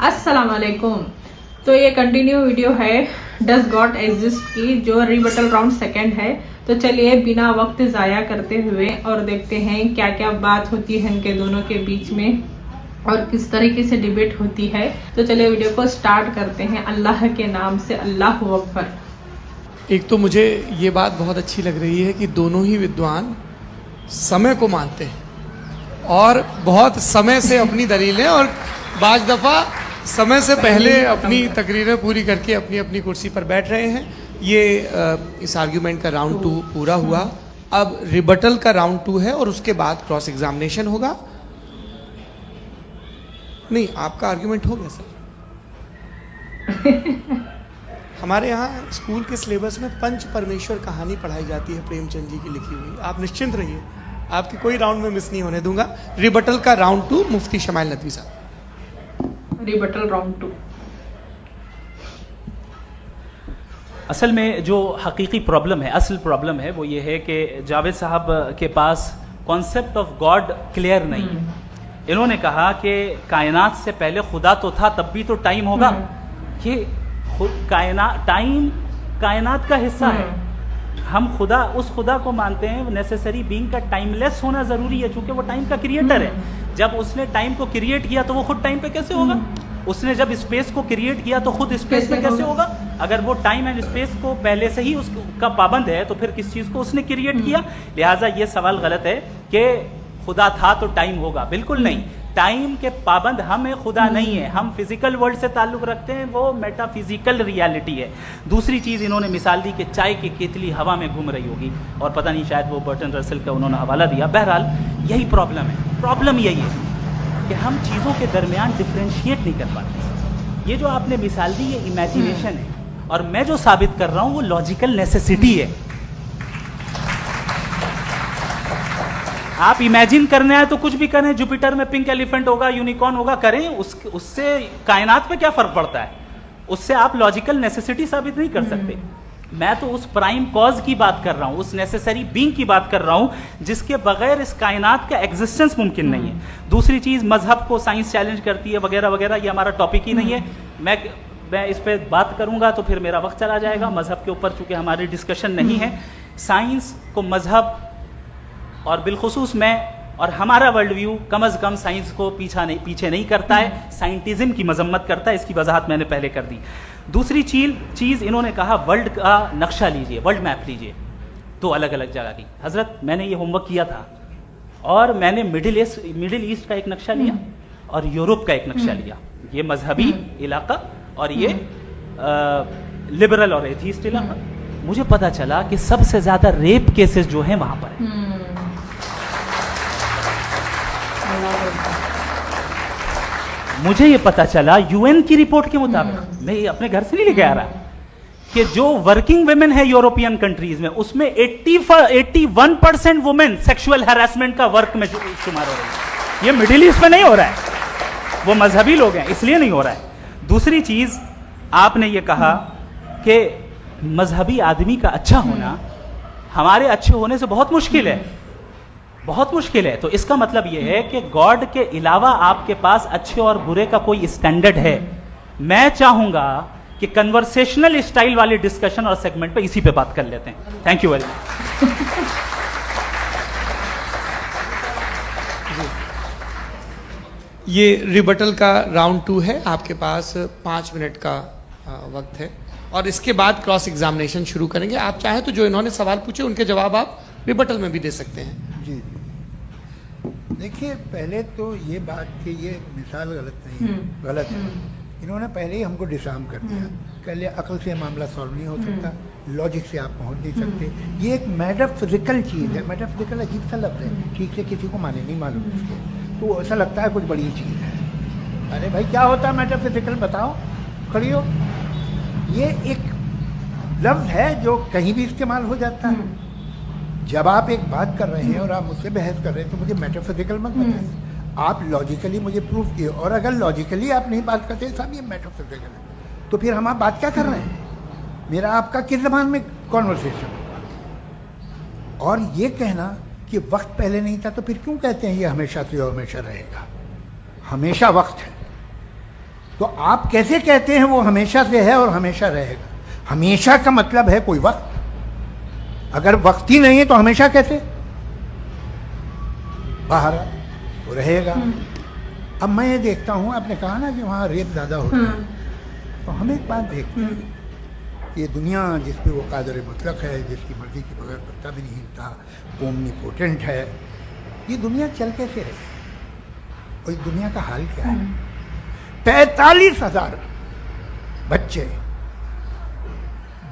अस्सलाम वालेकुम। तो ये कंटिन्यू वीडियो है डज गॉड एग्जिस्ट की, जो रिबटल राउंड सेकंड है। तो चलिए बिना वक्त ज़ाया करते हुए और देखते हैं क्या क्या बात होती है इनके दोनों के बीच में और किस तरीके से डिबेट होती है। तो चलिए वीडियो को स्टार्ट करते हैं अल्लाह के नाम से। अल्लाह अकबर। एक तो मुझे ये बात बहुत अच्छी लग रही है कि दोनों ही विद्वान समय को मानते हैं और बहुत समय से अपनी दलीलें और बाज़ दफ़ा समय से पहले अपनी तकरीरें पूरी करके अपनी अपनी कुर्सी पर बैठ रहे हैं। ये इस आर्ग्यूमेंट का राउंड 2 पूरा हुआ। अब रिबटल का राउंड 2 है और उसके बाद क्रॉस एग्जामिनेशन होगा। नहीं, आपका आर्ग्यूमेंट हो गया सर। हमारे यहाँ स्कूल के सिलेबस में पंच परमेश्वर कहानी पढ़ाई जाती है प्रेमचंद जी की लिखी हुई। आप निश्चिंत रहिए, आपकी कोई राउंड में मिस नहीं होने दूंगा। रिबटल का राउंड 2 मुफ्ती शमाइल नदवी साहब। Rebuttal round 2। असल में जो हकीकी प्रॉब्लम है, असल प्रॉब्लम है वो ये है कि जावेद साहब के पास कॉन्सेप्ट ऑफ गॉड क्लियर नहीं है। इन्होंने कहा कि कायनात से पहले खुदा तो था, तब भी तो टाइम होगा। ये टाइम कायनात का हिस्सा है। हम खुदा, उस खुदा को मानते हैं नेसेसरी बीइंग का टाइमलेस होना जरूरी है, क्योंकि वो टाइम का क्रिएटर है। जब उसने टाइम को क्रिएट किया तो वो खुद टाइम पे कैसे होगा? उसने जब स्पेस को क्रिएट किया तो खुद स्पेस पे कैसे होगा? अगर वो टाइम एंड स्पेस को पहले से ही उसका पाबंद है तो फिर किस चीज को उसने क्रिएट किया? लिहाजा ये सवाल गलत है कि खुदा था तो टाइम होगा। बिल्कुल नहीं, टाइम के पाबंद हम है, खुदा नहीं है। हम फिजिकल वर्ल्ड से ताल्लुक रखते हैं, वो मेटाफिजिकल रियलिटी है। दूसरी चीज इन्होंने मिसाल दी कि चाय की केतली हवा में घूम रही होगी, और पता नहीं शायद वो बर्टन रसल का उन्होंने हवाला दिया। बहरहाल यही प्रॉब्लम है। प्रॉब्लम यही है कि हम चीज़ों के दरमियान डिफ्रेंशिएट नहीं कर पाते। ये जो आपने मिसाल दी ये इमेजिनेशन है, और मैं जो साबित कर रहा हूँ वो लॉजिकल नेसेसिटी है। आप इमेजिन करने आए तो कुछ भी करें, जुपिटर में पिंक एलिफेंट होगा, यूनिकॉर्न होगा, करें। उससे कायनात पे क्या फर्क पड़ता है? उससे आप लॉजिकल नेसेसिटी साबित नहीं कर सकते। मैं तो उस प्राइम कॉज की बात कर रहा हूं, उस नेसेसरी बीइंग की बात कर रहा हूं जिसके बगैर इस कायनात का एग्जिस्टेंस मुमकिन नहीं है। दूसरी चीज, मजहब को साइंस चैलेंज करती है वगैरह वगैरह, ये हमारा टॉपिक ही नहीं है। मैं इस पर बात करूंगा तो फिर मेरा वक्त चला जाएगा। मजहब के ऊपर चूंकि हमारी डिस्कशन नहीं है, साइंस को मजहब और बिलखुसूस मैं और हमारा वर्ल्ड व्यू कम अज़ कम साइंस को पीछे नहीं करता है, साइंटिज्म की मजम्मत करता है। इसकी वजाहत मैंने पहले कर दी। दूसरी चीज़ इन्होंने कहा वर्ल्ड का नक्शा लीजिए, वर्ल्ड मैप लीजिए, तो अलग अलग जगह की। हजरत, मैंने ये होमवर्क किया था और मैंने मिडिल ईस्ट का एक नक्शा लिया और यूरोप का एक नक्शा लिया। ये मजहबी इलाका और ये लिबरल और एथीस्ट इलाका। मुझे पता चला कि सबसे ज्यादा रेप केसेस जो हैं वहां पर है। मुझे ये पता चला यूएन की रिपोर्ट के मुताबिक, मैं ये अपने घर से नहीं लेके आ रहा, कि जो वर्किंग वुमेन है यूरोपियन कंट्रीज में, उसमें 81% वुमेन सेक्सुअल हैरेसमेंट का वर्क में शुमार हो रही है। ये मिडिल ईस्ट में नहीं हो रहा है, वो मजहबी लोग हैं इसलिए नहीं हो रहा है। दूसरी चीज, आपने ये कहा कि मजहबी आदमी का अच्छा होना हमारे अच्छे होने से बहुत मुश्किल है, बहुत मुश्किल है। तो इसका मतलब यह है कि गॉड के अलावा आपके पास अच्छे और बुरे का कोई स्टैंडर्ड है। मैं चाहूंगा कि कन्वर्सेशनल स्टाइल वाली डिस्कशन और सेगमेंट पे इसी पे बात कर लेते हैं। Thank you very much. ये रिबटल का राउंड 2 है। आपके पास 5 मिनट का वक्त है और इसके बाद क्रॉस एग्जामिनेशन शुरू करेंगे। आप चाहें तो जो इन्होंने सवाल पूछे उनके जवाब आप रिबटल में भी दे सकते हैं। जी, देखिए, पहले तो ये बात कि ये मिसाल गलत नहीं है, गलत है। इन्होंने पहले ही हमको डिसार्म कर दिया। कह लिया अकल से मामला सॉल्व नहीं हो सकता, लॉजिक से आप पहुंच नहीं सकते। ये एक मेटाफिजिकल चीज़ है। मेटाफिजिकल अजीब सा लफ्ज़ है, ठीक से किसी को माने नहीं मालूम इसको, तो ऐसा लगता है कुछ बड़ी चीज़ है। अरे भाई, क्या होता है मेटाफिजिकल? बताओ, खड़ी हो। ये एक लफ्ज़ है जो कहीं भी इस्तेमाल हो जाता है। जब आप एक बात कर रहे हैं और आप मुझसे बहस कर रहे हैं तो मुझे मेटाफिजिकल मत बताइए, आप लॉजिकली मुझे प्रूव किए। और अगर लॉजिकली आप नहीं बात करते साहब ये मेटाफिजिकल है, तो फिर हम आप बात क्या कर रहे हैं? मेरा आपका किस ज़बान में कॉन्वर्सेशन होगा? और ये कहना कि वक्त पहले नहीं था तो फिर क्यों कहते हैं ये हमेशा से हमेशा रहेगा? हमेशा वक्त है। तो आप कैसे कहते हैं वो हमेशा से है और हमेशा रहेगा? हमेशा का मतलब है कोई वक्त, अगर वक्त ही नहीं है तो हमेशा कैसे? बाहर वो रहेगा। अब मैं ये देखता हूँ, आपने कहा ना कि वहाँ रेप ज़्यादा होता है, तो हम एक बात देखते हैं, ये दुनिया जिस पे वो कादर मुतलक है, जिसकी मर्जी के बगैर पत्ता भी नहीं हिलता, ओमनीपोटेंट है, ये दुनिया चल कैसे रही? और इस दुनिया का हाल क्या है? 45,000 बच्चे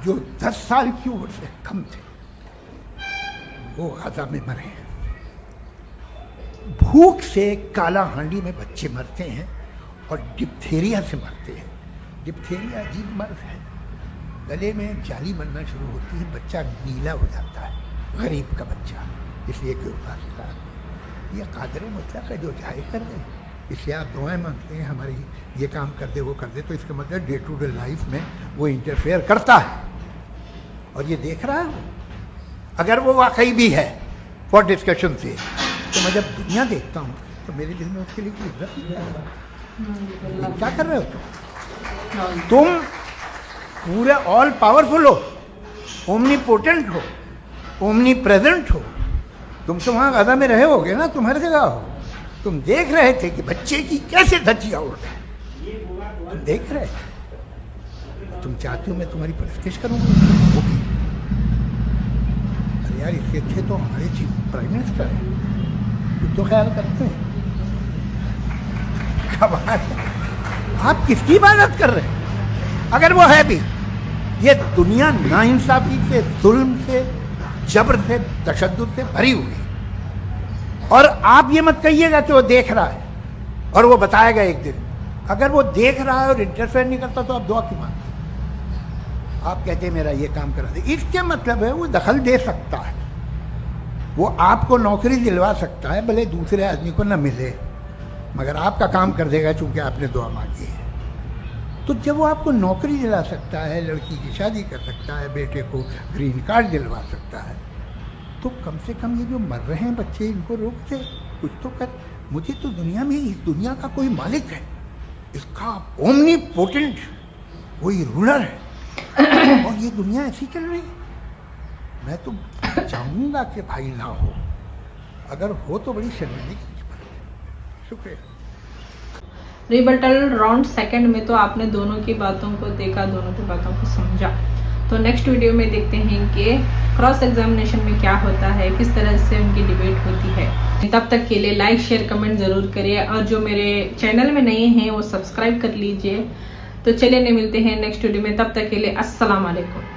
जो 10 साल की उम्र से कम थे वो गाजा में मरे। भूख से काला हांडी में बच्चे मरते हैं और डिप्थेरिया से मरते हैं। डिप्थेरिया अजीब मर्ज है, गले में जाली बनना शुरू होती है, बच्चा नीला हो जाता है, गरीब का बच्चा, इसलिए क्यों फासिला। ये कादर मुतलक है जो जाए कर दे, इससे आप दुआएं मांगते हैं हमारी ये काम कर दे वो कर दे, तो इसका मतलब डे टू डे लाइफ में वो इंटरफेयर करता है और ये देख रहा है। अगर वो वाकई भी है फॉर डिस्कशन से, तो मैं जब दुनिया देखता हूँ तो मेरे दिल में उसके लिए कोई इज्जत नहीं है। क्या कर रहे हो तुम पूरे ऑल पावरफुल हो, ओमनीपोटेंट हो, ओमनी प्रेजेंट हो। तुम तो वहाँ गाजा में रहे होगे ना, तुम हर जगह हो। तुम देख रहे थे कि बच्चे की कैसे धज्जियाँ उड़ रही, तुम देख रहे थे। तुम चाहते हो मैं तुम्हारी परस्तिश करूँगा? वो भी अरे यार, इससे अच्छे तो हमारे चीफ प्राइम मिनिस्टर है, कुछ तो ख्याल करते हैं। आप किसकी इबादत कर रहे हैं? अगर वो है भी, ये दुनिया नाइंसाफी से, जुल्म से, जबर से, तशद्दुद से भरी हुई है। और आप ये मत कहिएगा कि वो देख रहा है और वो बताएगा एक दिन। अगर वो देख रहा है और इंटरफेयर नहीं करता तो आप दुआ क्यों मांगते? आप कहते हैं मेरा ये काम करा दे, इसके मतलब है वो दखल दे सकता है, वो आपको नौकरी दिलवा सकता है, भले दूसरे आदमी को न मिले, मगर आपका काम कर देगा चूंकि आपने दुआ मांगी है। तो जब वो आपको नौकरी दिला सकता है, लड़की की शादी कर सकता है, बेटे को ग्रीन कार्ड दिलवा सकता है, तो कम से कम ये जो मर रहे हैं बच्चे, इनको रोक दे, कुछ तो कर। मुझे तो दुनिया में इस दुनिया का कोई मालिक है, इसका ओमनीपोटेंट कोई रूलर है और ये दुनिया ऐसी चल रही है। मैं तो चाहूँगा कि भाई ना हो, अगर हो तो बड़ी शर्मिंदगी की बात है। शुक्रिया। रिबटल राउंड सेकंड में तो आपने दोनों की बातों को देखा, दोनों की बातों को समझा। तो नेक्स्ट वीडियो में देखते हैं कि क्रॉस एग्जामिनेशन में क्या होता है, किस तरह से उनकी डिबेट होती है। तब तक के लिए लाइक शेयर कमेंट जरूर करिए और जो मेरे चैनल में नए हैं वो सब्सक्राइब कर लीजिए। तो चलिए मिलते हैं नेक्स्ट वीडियो में, तब तक के लिए अस्सलाम वालेकुम।